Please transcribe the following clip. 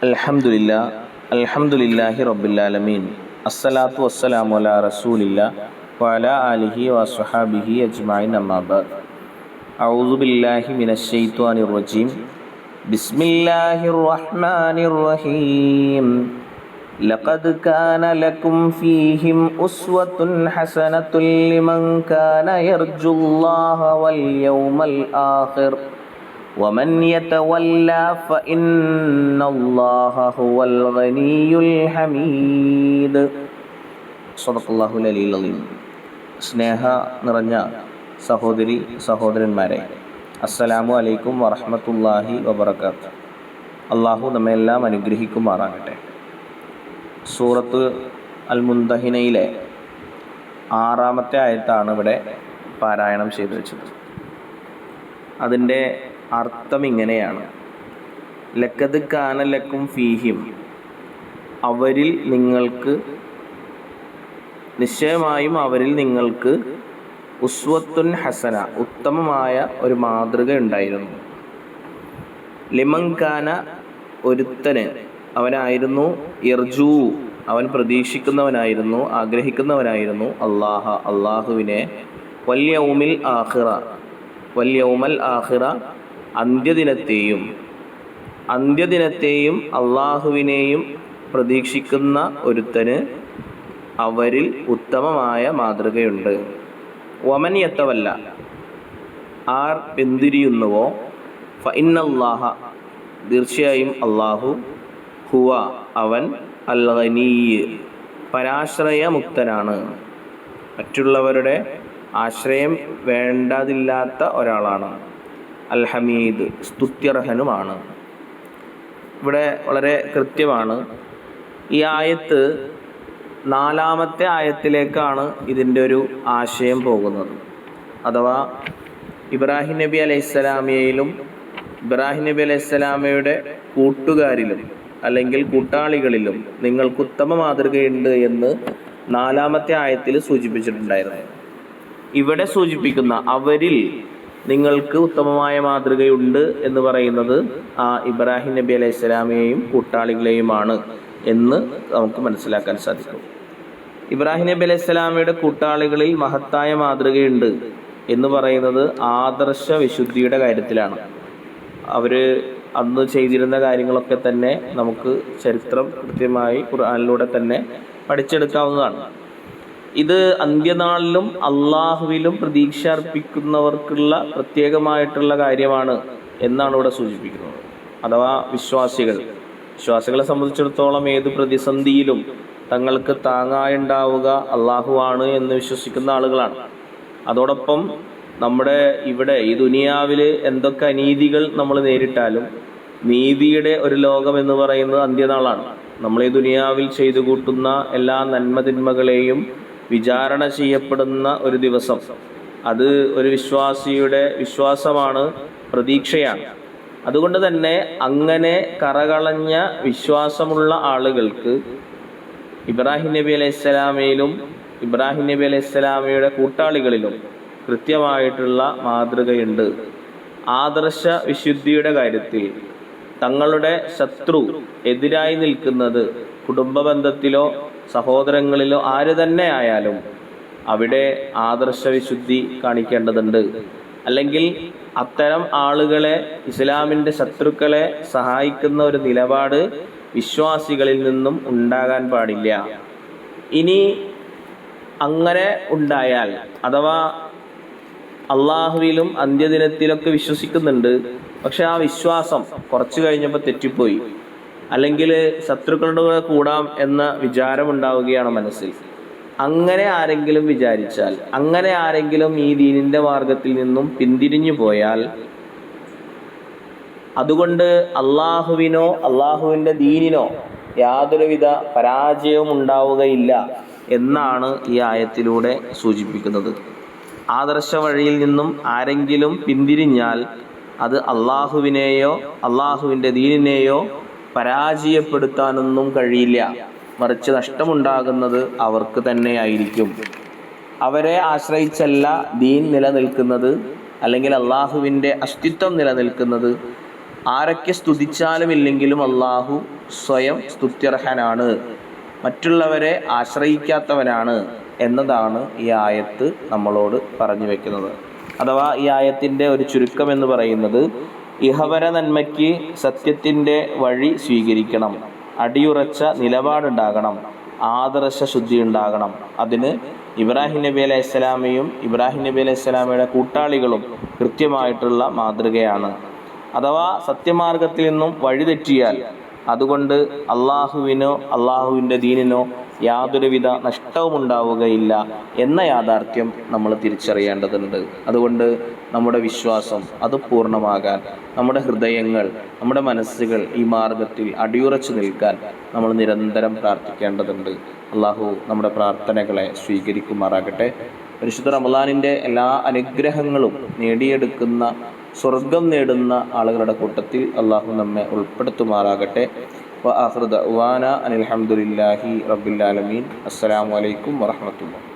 അൽഹംദുലില്ലാഹി റബ്ബിൽ ആലമീൻ. അസ്സലാത്തു വസ്സലാമു അലാ റസൂലില്ലാ വഅലാ ആലിഹി വസ്വഹാബിഹി അജ്മഈൻ. അമ്മാ ബഅദ്. അഊദു ബില്ലാഹി മിനശ് ശൈത്വാനിർ റജീം. ബിസ്മില്ലാഹിർ റഹ്മാനിർ റഹീം. ലഖദ് കാന ലക്കും ഫീഹിം ഉസ്വത്തുൻ ഹസനത്തുൻ ലിമൻ കാന യർജുല്ലാഹ വൽ യൗമൽ ആഖിർ ومن يتولى فإن الله هو الغني الحميد. സദഖല്ലാഹുൽ അലിയ്യുൽ അദീം. സ്നേഹ നിറഞ്ഞ സഹോദരി സഹോദരന്മാരെ, അസ്സലാമു അലൈക്കും വറഹ്മത്തുള്ളാഹി വബറകാതുഹു. അള്ളാഹു നമ്മെല്ലാം അനുഗ്രഹിക്കുമാറാകട്ടെ. സൂറത്ത് അൽ മുന്തഹിനയിലെ 6-ാമത്തെ ആയത്താണ് ഇവിടെ പാരായണം ചെയ്തു വെച്ചത്. അതിൻ്റെ അർത്ഥം ഇങ്ങനെയാണ്: ലഖദ് കാന ലക്കും ഫീഹിം, അവരിൽ നിങ്ങൾക്ക്, നിശ്ചയമായും അവരിൽ നിങ്ങൾക്ക്, ഉസ്വത്തുൻ ഹസന, ഉത്തമമായ ഒരു മാതൃക ഉണ്ടായിരുന്നു. ലിമൻ കാന, ഒരുത്തന്, അവനായിരുന്നു, യർജൂ, അവൻ പ്രതീക്ഷിക്കുന്നവനായിരുന്നു, ആഗ്രഹിക്കുന്നവനായിരുന്നു, അള്ളാഹുവിനെ, വൽ യൗമിൽ ആഖിറ, അന്ത്യദിനത്തെയും അള്ളാഹുവിനെയും പ്രതീക്ഷിക്കുന്ന ഒരുത്തന് അവരിൽ ഉത്തമമായ മാതൃകയുണ്ട്. വമൻ യതവല്ല, ആർ പിന്തിരിയുന്നുവോ, ഫഇന്നല്ലാഹ, തീർച്ചയായും അള്ളാഹു, ഹുവ, അവൻ, അൽ ഗനിയ്യ്, പരാശ്രയമുക്തനാണ്, മറ്റുള്ളവരുടെ ആശ്രയം വേണ്ടതില്ലാത്ത ഒരാളാണ്, അൽ ഹമീദ്, സ്തുത്യർഹനുമാണ്. ഇവിടെ വളരെ കൃത്യമാണ്. ഈ ആയത്ത് 4-ാമത്തെ ആയത്തിലേക്കാണ് ഇതിൻ്റെ ഒരു ആശയം പോകുന്നത്. അഥവാ ഇബ്രാഹിം നബി അലൈഹിസ്സലാമയിലും ഇബ്രാഹിം നബി അലൈഹിസ്സലാമയുടെ കൂട്ടുകാരിലും അല്ലെങ്കിൽ കൂട്ടാളികളിലും നിങ്ങൾക്ക് ഉത്തമ മാതൃകയുണ്ട് എന്ന് 4-ാമത്തെ ആയത്തിൽ സൂചിപ്പിച്ചിട്ടുണ്ടായിരുന്നു. ഇവിടെ സൂചിപ്പിക്കുന്ന അവരിൽ നിങ്ങൾക്ക് ഉത്തമമായ മാതൃകയുണ്ട് എന്ന് പറയുന്നത് ആ ഇബ്രാഹിം നബി അലൈഹി സ്വലാമയെയും കൂട്ടാളികളെയുമാണ് എന്ന് നമുക്ക് മനസ്സിലാക്കാൻ സാധിക്കും. ഇബ്രാഹിം നബി അലൈഹി സ്വലാമയുടെ കൂട്ടാളികളിൽ മഹത്തായ മാതൃകയുണ്ട് എന്ന് പറയുന്നത് ആദർശ വിശുദ്ധിയുടെ കാര്യത്തിലാണ്. അവർ അന്ന് ചെയ്തിരുന്ന കാര്യങ്ങളൊക്കെ തന്നെ നമുക്ക് ചരിത്രം കൃത്യമായി ഖുർആനിലൂടെ തന്നെ പഠിച്ചെടുക്കാവുന്നതാണ്. ഇത് അന്ത്യനാളിലും അള്ളാഹുവിലും പ്രതീക്ഷ അർപ്പിക്കുന്നവർക്കുള്ള പ്രത്യേകമായിട്ടുള്ള കാര്യമാണ് എന്നാണ് ഇവിടെ സൂചിപ്പിക്കുന്നത്. അഥവാ വിശ്വാസികളെ സംബന്ധിച്ചിടത്തോളം ഏത് പ്രതിസന്ധിയിലും തങ്ങൾക്ക് താങ്ങായുണ്ടാവുക അള്ളാഹുവാണ് എന്ന് വിശ്വസിക്കുന്ന ആളുകളാണ്. അതോടൊപ്പം നമ്മുടെ ഇവിടെ ഈ ദുനിയാവിൽ എന്തൊക്കെ അനീതികൾ നമ്മൾ നേരിട്ടാലും നീതിയുടെ ഒരു ലോകം എന്ന് പറയുന്നത് അന്ത്യനാളാണ്. നമ്മൾ ഈ ദുനിയാവിൽ ചെയ്തു കൂട്ടുന്ന എല്ലാ നന്മതിന്മകളെയും വിചാരണ ചെയ്യപ്പെടുന്ന ഒരു ദിവസം. അത് ഒരു വിശ്വാസിയുടെ വിശ്വാസമാണ്, പ്രതീക്ഷയാണ്. അതുകൊണ്ട് തന്നെ അങ്ങനെ കറകളഞ്ഞ വിശ്വാസമുള്ള ആളുകൾക്ക് ഇബ്രാഹിം നബി അലൈഹിസ്സലാമയിലും ഇബ്രാഹിം നബി അലൈഹിസ്സലാമയുടെ കൂട്ടാളികളിലും കൃത്യമായിട്ടുള്ള മാതൃകയുണ്ട്. ആദർശ വിശുദ്ധിയുടെ കാര്യത്തിൽ തങ്ങളുടെ ശത്രു എതിരായി നിൽക്കുന്നത് കുടുംബ ബന്ധത്തിലോ സഹോദരങ്ങളിലോ ആര് തന്നെ ആയാലും അവിടെ ആദർശ വിശുദ്ധി കാണിക്കേണ്ടതുണ്ട്. അല്ലെങ്കിൽ അത്തരം ആളുകളെ, ഇസ്ലാമിൻ്റെ ശത്രുക്കളെ സഹായിക്കുന്ന ഒരു നിലപാട് വിശ്വാസികളിൽ നിന്നും ഉണ്ടാകാൻ പാടില്ല. ഇനി അങ്ങനെ ഉണ്ടായാൽ, അഥവാ അള്ളാഹുവിലും അന്ത്യദിനത്തിലൊക്കെ വിശ്വസിക്കുന്നുണ്ട്, പക്ഷെ ആ വിശ്വാസം കുറച്ച് കഴിഞ്ഞപ്പോൾ തെറ്റിപ്പോയി, അല്ലെങ്കിൽ ശത്രുക്കളുടെ കൂടെ കൂടാം എന്ന വിചാരമുണ്ടാവുകയാണ് മനസ്സിൽ. അങ്ങനെ ആരെങ്കിലും വിചാരിച്ചാൽ, അങ്ങനെ ആരെങ്കിലും ഈ ദീനിൻ്റെ മാർഗത്തിൽ നിന്നും പിന്തിരിഞ്ഞു പോയാൽ അതുകൊണ്ട് അള്ളാഹുവിനോ അള്ളാഹുവിൻ്റെ ദീനിനോ യാതൊരുവിധ പരാജയവും ഉണ്ടാവുകയില്ല എന്നാണ് ഈ ആയത്തിലൂടെ സൂചിപ്പിക്കുന്നത്. ആദർശ വഴിയിൽ നിന്നും ആരെങ്കിലും പിന്തിരിഞ്ഞാൽ അത് അള്ളാഹുവിനെയോ അള്ളാഹുവിൻ്റെ ദീനിനെയോ പരാജയപ്പെടുത്താനൊന്നും കഴിയില്ല, മറിച്ച് നഷ്ടമുണ്ടാകുന്നത് അവർക്ക് തന്നെയായിരിക്കും. അവരെ ആശ്രയിച്ചല്ല ദീൻ നിലനിൽക്കുന്നത്, അല്ലെങ്കിൽ അള്ളാഹുവിൻ്റെ അസ്തിത്വം നിലനിൽക്കുന്നത്. ആരൊക്കെ സ്തുതിച്ചാലും ഇല്ലെങ്കിലും അള്ളാഹു സ്വയം സ്തുത്യർഹനാണ്, മറ്റുള്ളവരെ ആശ്രയിക്കാത്തവനാണ് എന്നതാണ് ഈ ആയത്ത് നമ്മളോട് പറഞ്ഞു വെക്കുന്നത്. അഥവാ ഈ ആയത്തിൻ്റെ ഒരു ചുരുക്കം എന്ന് പറയുന്നത്, ഇഹപര നന്മയ്ക്ക് സത്യത്തിൻ്റെ വഴി സ്വീകരിക്കണം, അടിയുറച്ച നിലപാടുണ്ടാകണം, ആദർശ ശുദ്ധി ഉണ്ടാകണം. അതിന് ഇബ്രാഹിം നബി അലൈഹി സ്വലാമയും ഇബ്രാഹിം നബി അലൈഹി സ്വലാമയുടെ കൂട്ടാളികളും കൃത്യമായിട്ടുള്ള മാതൃകയാണ്. അഥവാ സത്യമാർഗത്തിൽ നിന്നും വഴിതെറ്റിയാൽ അതുകൊണ്ട് അള്ളാഹുവിനോ അള്ളാഹുവിൻ്റെ ദീനിനോ യാതൊരുവിധ നഷ്ടവും ഉണ്ടാവുകയില്ല എന്ന യാഥാർത്ഥ്യം നമ്മൾ തിരിച്ചറിയേണ്ടതുണ്ട്. അതുകൊണ്ട് നമ്മുടെ വിശ്വാസം അത് പൂർണ്ണമാകാൻ, നമ്മുടെ ഹൃദയങ്ങൾ, നമ്മുടെ മനസ്സുകൾ ഈ മാർഗത്തിൽ അടിയുറച്ചു നിൽക്കാൻ നമ്മൾ നിരന്തരം പ്രാർത്ഥിക്കേണ്ടതുണ്ട്. അള്ളാഹു നമ്മുടെ പ്രാർത്ഥനകളെ സ്വീകരിക്കുമാറാകട്ടെ. പരിശുദ്ധ റമളാനിൻ്റെ എല്ലാ അനുഗ്രഹങ്ങളും നേടിയെടുക്കുന്ന, സ്വർഗം നേടുന്ന ആളുകളുടെ കൂട്ടത്തിൽ അള്ളാഹു നമ്മെ ഉൾപ്പെടുത്തുമാറാകട്ടെ. വആഖിറു ദഅ്വാനാ അനിൽ ഹംദുലില്ലാഹി റബ്ബിൽ ആലമീൻ. അസ്സലാമു അലൈക്കും വറഹ്മത്തുള്ളാഹി.